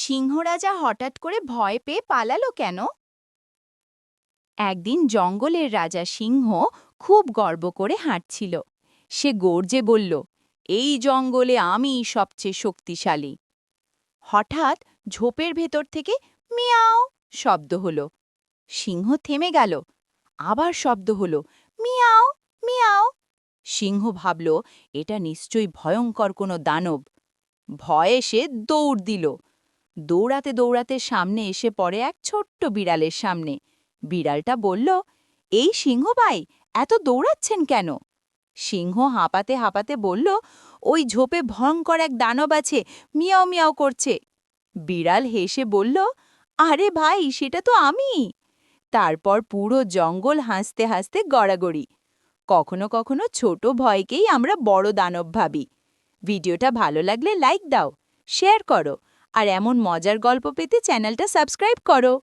সিংহরাজা হঠাৎ করে ভয় পেয়ে পালালো কেন? একদিন জঙ্গলের রাজা সিংহ খুব গর্ব করে হাঁটছিল। সে গর্জে বলল, এই জঙ্গলে আমিই সবচেয়ে শক্তিশালী। হঠাৎ ঝোপের ভেতর থেকে মিয়াও শব্দ হলো। সিংহ থেমে গেল। আবার শব্দ হলো, মিয়াও মিয়াও। সিংহ ভাবল, এটা নিশ্চয়ই ভয়ঙ্কর কোনো দানব। ভয়ে সে দৌড় দিল। দৌড়াতে দৌড়াতে সামনে এসে পড়ে এক ছোট্ট বিড়ালের সামনে। বিড়ালটা বলল, এই সিংহ ভাই, এত দৌড়াচ্ছেন কেন? সিংহ হাঁপাতে হাঁপাতে বলল, ওই ঝোপে ভয়ঙ্কর এক দানব আছে, মিয়াও মিয়াও করছে। বিড়াল হেসে বলল, আরে ভাই, সেটা তো আমি। তারপর পুরো জঙ্গল হাসতে হাসতে গড়াগড়ি। কখনো কখনো ছোট ভয়কেই আমরা বড় দানব ভাবি। ভিডিওটা ভালো লাগলে লাইক দাও, শেয়ার করো, আর এমন মজার গল্প পেতে চ্যানেলটা সাবস্ক্রাইব করো।